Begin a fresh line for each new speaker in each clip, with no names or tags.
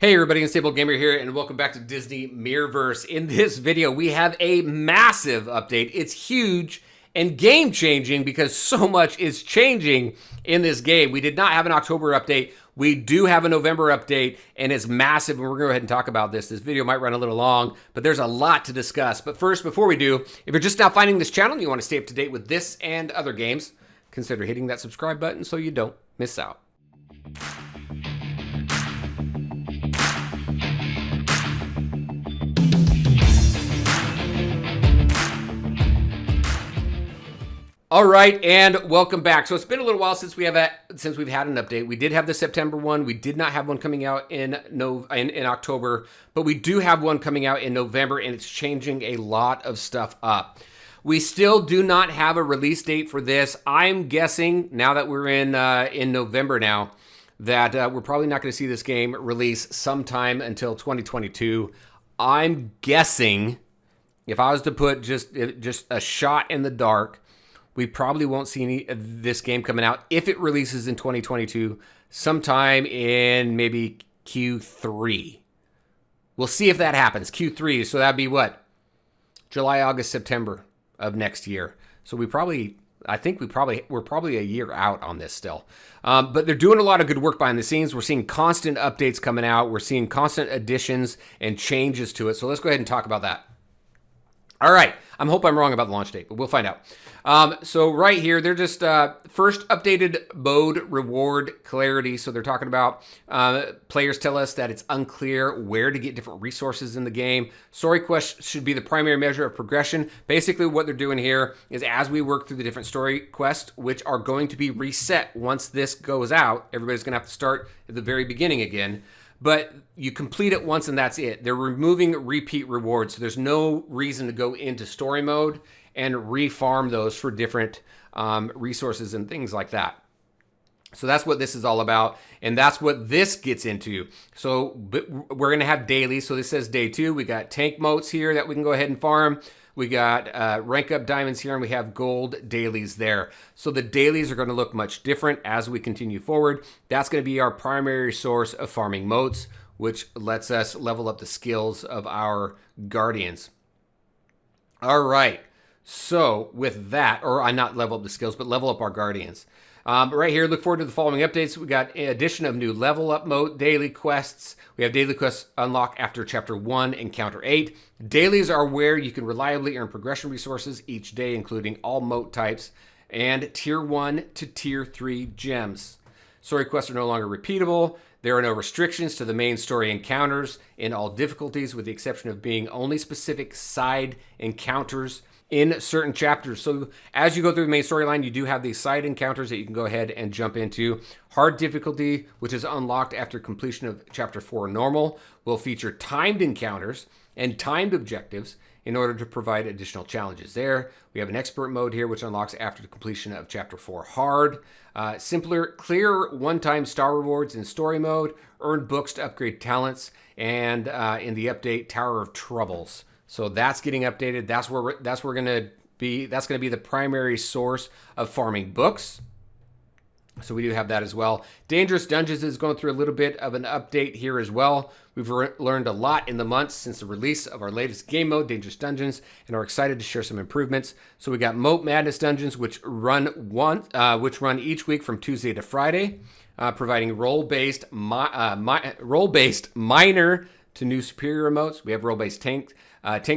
Hey everybody, Unstable Gamer here, and welcome back to Disney Mirrorverse. In this video, we have a massive update. It's huge and game-changing because so much is changing in this game. We did not have an October update. We do have a November update, and it's massive, and we're going to go ahead and talk about this. This video might run a little long, but there's a lot to discuss. But first, before we do, if you're just now finding this channel and you want to stay up to date with this and other games, consider hitting that subscribe button so you don't miss out. All right, and welcome back. So it's been a little while since we've had an update. We did have the September one. We did not have one coming out in October, but we do have one coming out in November, and it's changing a lot of stuff up. We still do not have a release date for this. I'm guessing now that we're in November now that we're probably not going to see this game release sometime until 2022. I'm guessing, if I was to put just a shot in the dark, we probably won't see any of this game coming out if it releases in 2022, sometime in maybe Q3. We'll see if that happens. Q3, so that'd be what? July, August, September of next year. So we're probably a year out on this still. But they're doing a lot of good work behind the scenes. We're seeing constant updates coming out. We're seeing constant additions and changes to it. So let's go ahead and talk about that. All right. I hope I'm wrong about the launch date, but we'll find out. So right here, they're just first updated mode reward clarity. So they're talking about players tell us that it's unclear where to get different resources in the game. Story quests should be the primary measure of progression. Basically, what they're doing here is as we work through the different story quests, which are going to be reset once this goes out, everybody's going to have to start at the very beginning again. But you complete it once and that's it. They're removing repeat rewards. So there's no reason to go into story mode and refarm those for different resources and things like that. So that's what this is all about. And that's what this gets into. So we're going to have daily. So this says day 2. We got tank motes here that we can go ahead and farm. We got rank up diamonds here, and we have gold dailies there. So the dailies are going to look much different as we continue forward. That's going to be our primary source of farming motes, which lets us level up the skills of our guardians. All right. So with that, or not level up the skills, but level up our guardians. Right here, look forward to the following updates. We got an addition of new level up mode, daily quests. We have daily quests unlock after chapter 1, encounter 8. Dailies are where you can reliably earn progression resources each day, including all mote types and tier 1 to tier 3 gems. Story quests are no longer repeatable. There are no restrictions to the main story encounters in all difficulties, with the exception of being only specific side encounters in certain chapters. So as you go through the main storyline, you do have these side encounters that you can go ahead and jump into. Hard difficulty, which is unlocked after completion of chapter 4 normal, will feature timed encounters and timed objectives in order to provide additional challenges there. We have an expert mode here, which unlocks after the completion of chapter 4 hard. Simpler, clearer one-time star rewards in story mode, earn books to upgrade talents, and in the update, Tower of Troubles. So that's getting updated. That's going to be the primary source of farming books. So we do have that as well. Dangerous Dungeons is going through a little bit of an update here as well. We've learned a lot in the months since the release of our latest game mode, Dangerous Dungeons, and are excited to share some improvements. So we got Moat Madness Dungeons, which run each week from Tuesday to Friday, providing role-based minor to new superior modes. We have role-based tank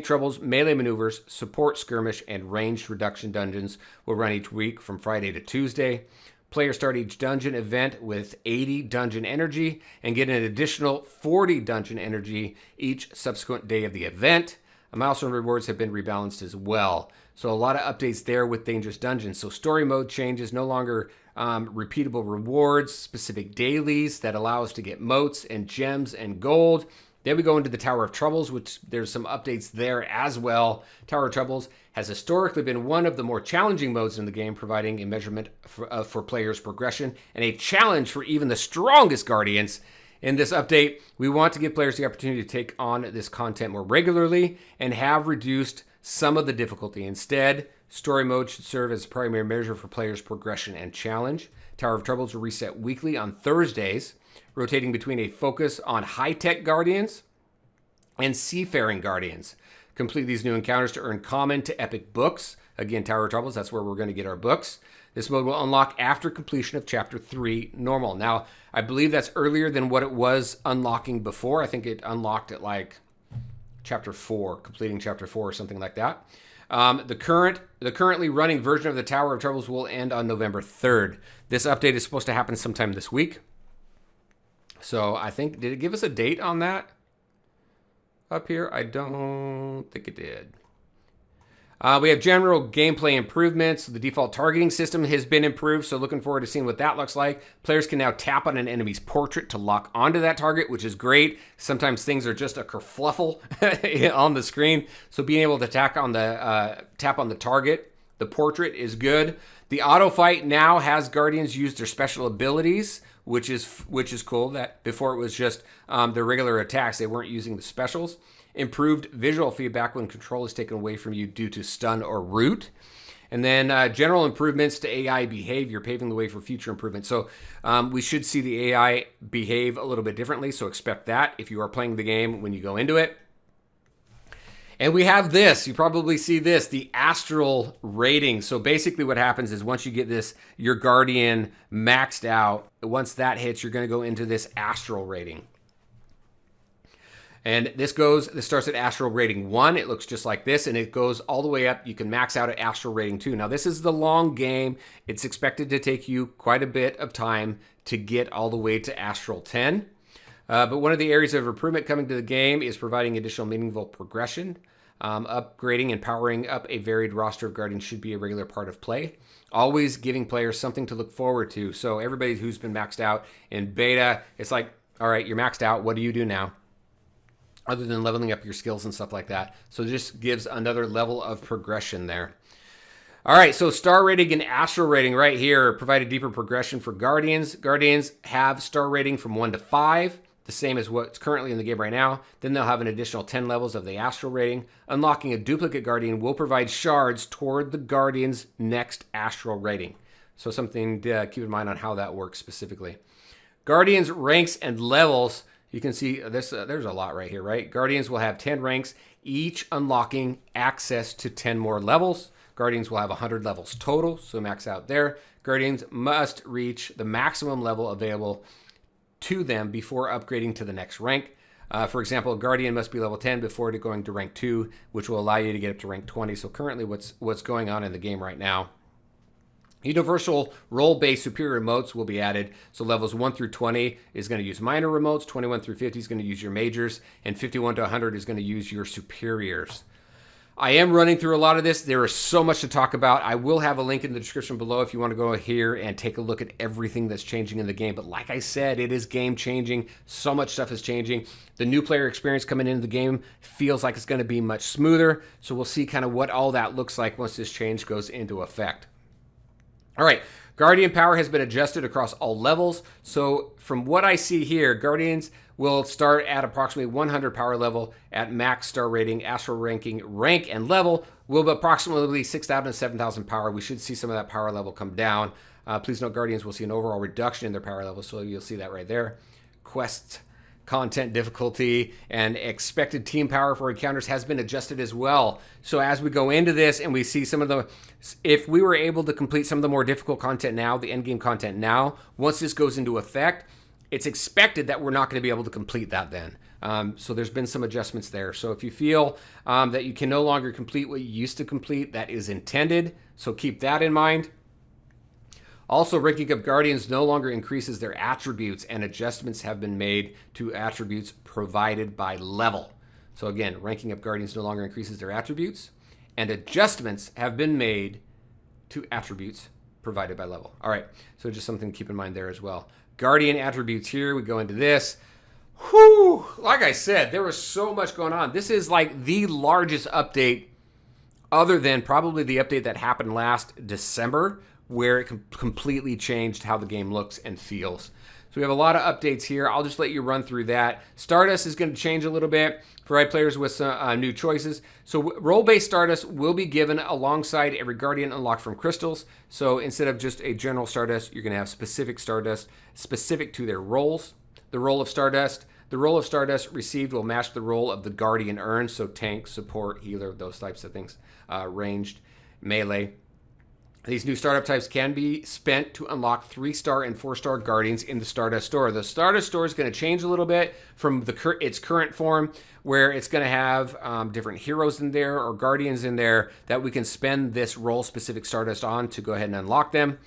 troubles, melee maneuvers, support skirmish, and ranged reduction dungeons will run each week from Friday to Tuesday. Players start each dungeon event with 80 dungeon energy and get an additional 40 dungeon energy each subsequent day of the event. Milestone rewards have been rebalanced as well. So a lot of updates there with Dangerous Dungeons. So story mode changes, no longer repeatable rewards, specific dailies that allow us to get motes and gems and gold. Then we go into the Tower of Troubles, which there's some updates there as well. Tower of Troubles has historically been one of the more challenging modes in the game, providing a measurement for players' progression and a challenge for even the strongest guardians. In this update, we want to give players the opportunity to take on this content more regularly and have reduced some of the difficulty. Instead, story mode should serve as a primary measure for players' progression and challenge. Tower of Troubles will reset weekly on Thursdays. rotating between a focus on high-tech guardians and seafaring guardians. Complete these new encounters to earn common to epic books. Again, Tower of Troubles, that's where we're going to get our books. This mode will unlock after completion of Chapter 3 normal. Now, I believe that's earlier than what it was unlocking before. I think it unlocked at like Chapter 4, completing Chapter 4 or something like that. The currently running version of the Tower of Troubles will end on November 3rd. This update is supposed to happen sometime this week. So I think, did it give us a date on that up here? I don't think it did. We have general gameplay improvements. The default targeting system has been improved, so looking forward to seeing what that looks like. Players can now tap on an enemy's portrait to lock onto that target, which is great. Sometimes things are just a kerfluffle on the screen, so being able to tap on the target, the portrait, is good. The auto fight now has Guardians use their special abilities, which is cool. That before it was just their regular attacks, they weren't using the specials. Improved visual feedback when control is taken away from you due to stun or root. And then general improvements to AI behavior, paving the way for future improvements. So we should see the AI behave a little bit differently, so expect that if you are playing the game when you go into it. And we have this, you probably see this, the astral rating. So basically what happens is once you get this, your Guardian maxed out, once that hits, you're going to go into this astral rating. And this starts at Astral Rating 1. It looks just like this, and it goes all the way up. You can max out at Astral Rating 2. Now, this is the long game. It's expected to take you quite a bit of time to get all the way to Astral 10. But one of the areas of improvement coming to the game is providing additional meaningful progression. Upgrading and powering up a varied roster of Guardians should be a regular part of play. Always giving players something to look forward to. So everybody who's been maxed out in beta, it's like, all right, you're maxed out. What do you do now? Other than leveling up your skills and stuff like that. So it just gives another level of progression there. All right, so star rating and astral rating right here provide a deeper progression for Guardians. Guardians have star rating from 1 to 5, the same as what's currently in the game right now. Then they'll have an additional 10 levels of the astral rating. Unlocking a duplicate Guardian will provide shards toward the Guardian's next astral rating. So something to keep in mind on how that works specifically. Guardians ranks and levels. You can see this. There's a lot right here, right? Guardians will have 10 ranks, each unlocking access to 10 more levels. Guardians will have 100 levels total, so max out there. Guardians must reach the maximum level available to them before upgrading to the next rank. For example, a Guardian must be level 10 before going to rank 2, which will allow you to get up to rank 20. So currently what's going on in the game right now. Universal role-based superior remotes will be added. So levels 1 through 20 is going to use minor remotes. 21 through 50 is going to use your majors. And 51 to 100 is going to use your superiors. I am running through a lot of this. There is so much to talk about. I will have a link in the description below if you want to go here and take a look at everything that's changing in the game. But like I said, it is game changing. So much stuff is changing. The new player experience coming into the game feels like it's going to be much smoother. So we'll see kind of what all that looks like once this change goes into effect. All right, Guardian power has been adjusted across all levels. So from what I see here, Guardians will start at approximately 100 power level at max star rating. Astral ranking rank and level will be approximately 6,000 to 7,000 power. We should see some of that power level come down. Please note Guardians will see an overall reduction in their power level, so you'll see that right there. Quest content difficulty and expected team power for encounters has been adjusted as well. So as we go into this and we see some of the, if we were able to complete some of the more difficult content now, the end game content now, once this goes into effect, it's expected that we're not going to be able to complete that then. So there's been some adjustments there. So if you feel that you can no longer complete what you used to complete, that is intended. So keep that in mind. Also, ranking up Guardians no longer increases their attributes, and adjustments have been made to attributes provided by level. So again, ranking up Guardians no longer increases their attributes, and adjustments have been made to attributes provided by level. All right, so just something to keep in mind there as well. Guardian attributes here, we go into this. Whew, like I said, there was so much going on. This is like the largest update other than probably the update that happened last December, where it completely changed how the game looks and feels. So we have a lot of updates here. I'll just let you run through that. Stardust is going to change a little bit, provide players with some new choices. So role-based Stardust will be given alongside every Guardian unlocked from crystals. So instead of just a general Stardust, you're going to have specific Stardust specific to their roles. the role of Stardust. The role of Stardust received will match the role of the Guardian earned, so tank, support, healer, those types of things. Ranged, melee. These new startup types can be spent to unlock 3-star and 4-star Guardians in the Stardust Store. The Stardust Store is going to change a little bit from its current form, where it's going to have different heroes in there or Guardians in there that we can spend this role-specific Stardust on to go ahead and unlock them.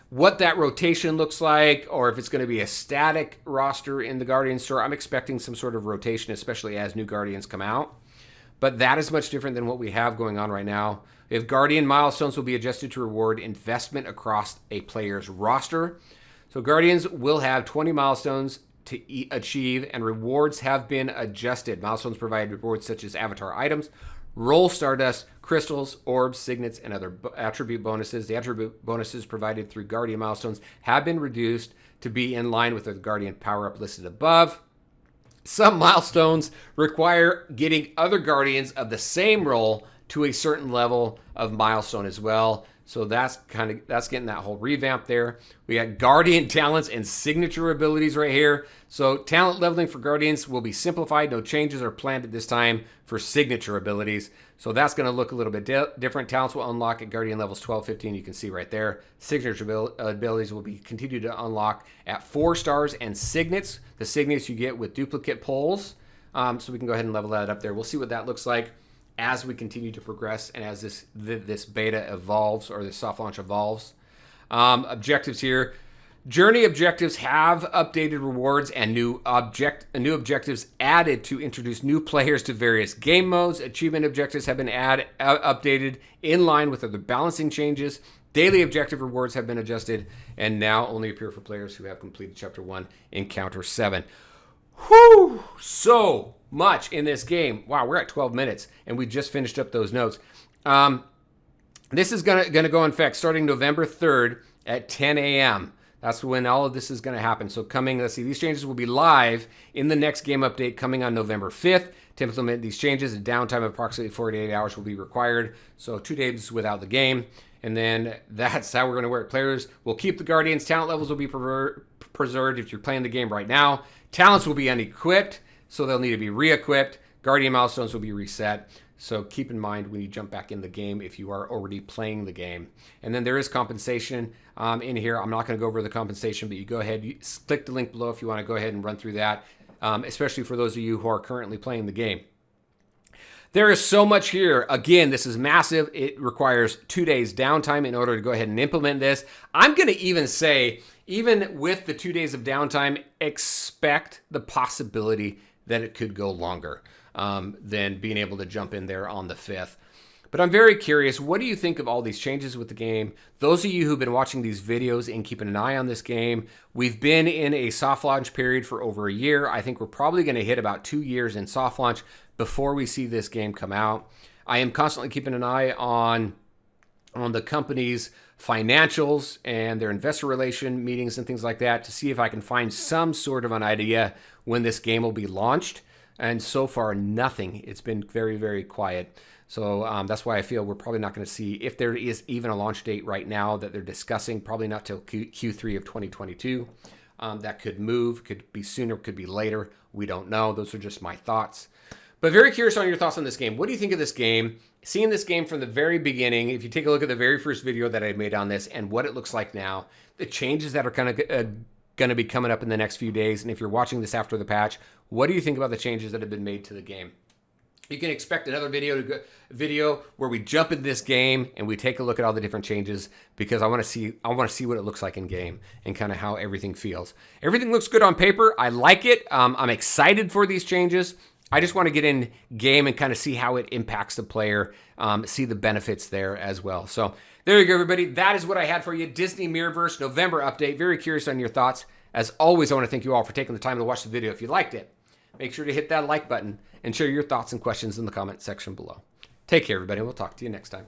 What that rotation looks like, or if it's going to be a static roster in the Guardian Store, I'm expecting some sort of rotation, especially as new Guardians come out. But that is much different than what we have going on right now. If Guardian milestones will be adjusted to reward investment across a player's roster. So Guardians will have 20 milestones to achieve, and rewards have been adjusted. Milestones provide rewards such as avatar items, roll Stardust, crystals, orbs, signets, and other attribute bonuses. The attribute bonuses provided through Guardian milestones have been reduced to be in line with the Guardian power-up listed above. Some milestones require getting other Guardians of the same role to a certain level of milestone as well. So that's getting that whole revamp there. We got Guardian talents and signature abilities right here. So talent leveling for Guardians will be simplified. No changes are planned at this time for signature abilities. So that's going to look a little bit different. Talents will unlock at Guardian levels 12, 15. You can see right there. Signature abilities will be continued to unlock at 4 stars and signets. The signets you get with duplicate pulls. So we can go ahead and level that up there. We'll see what that looks like as we continue to progress and as this beta evolves, or this soft launch evolves. Objectives here. Journey objectives have updated rewards and new objectives added to introduce new players to various game modes. Achievement objectives have been updated in line with other balancing changes. Daily objective rewards have been adjusted and now only appear for players who have completed Chapter 1 Encounter 7. Whew! So much in this game. Wow, we're at 12 minutes, and we just finished up those notes. This is gonna go in effect starting November 3rd at 10 a.m. That's when all of this is going to happen. So let's see, these changes will be live in the next game update coming on November 5th. To implement these changes, a downtime of approximately 48 hours will be required. So 2 days without the game. And then that's how we're going to work. Players will keep the Guardians. Talent levels will be preserved if you're playing the game right now. Talents will be unequipped, so they'll need to be re-equipped. Guardian milestones will be reset. So keep in mind when you jump back in the game if you are already playing the game. And then there is compensation in here. I'm not going to go over the compensation, but you go ahead, you click the link below if you want to go ahead and run through that, especially for those of you who are currently playing the game. There is so much here. Again, this is massive. It requires 2 days downtime in order to go ahead and implement this. I'm going to even say, even with the 2 days of downtime, expect the possibility that it could go longer than being able to jump in there on the 5th. But I'm very curious, what do you think of all these changes with the game? Those of you who've been watching these videos and keeping an eye on this game, we've been in a soft launch period for over a year. I think we're probably going to hit about 2 years in soft launch before we see this game come out. I am constantly keeping an eye on the company's financials and their investor relation meetings and things like that to see if I can find some sort of an idea when this game will be launched. And so far, nothing. It's been very, very quiet. So that's why I feel we're probably not going to see, if there is even a launch date right now that they're discussing, probably not till Q3 of 2022. That could move, could be sooner, could be later. We don't know. Those are just my thoughts. But very curious on your thoughts on this game. What do you think of this game? Seeing this game from the very beginning, if you take a look at the very first video that I made on this and what it looks like now, the changes that are kind of going to be coming up in the next few days, and if you're watching this after the patch, what do you think about the changes that have been made to the game? You can expect another video where we jump into this game and we take a look at all the different changes, because I want to see what it looks like in game and kind of how everything feels. Everything looks good on paper. I like it. I'm excited for these changes. I just want to get in game and kind of see how it impacts the player, see the benefits there as well. So there you go, everybody. That is what I had for you. Disney Mirrorverse November update. Very curious on your thoughts. As always, I want to thank you all for taking the time to watch the video. If you liked it, make sure to hit that like button and share your thoughts and questions in the comment section below. Take care, everybody. We'll talk to you next time.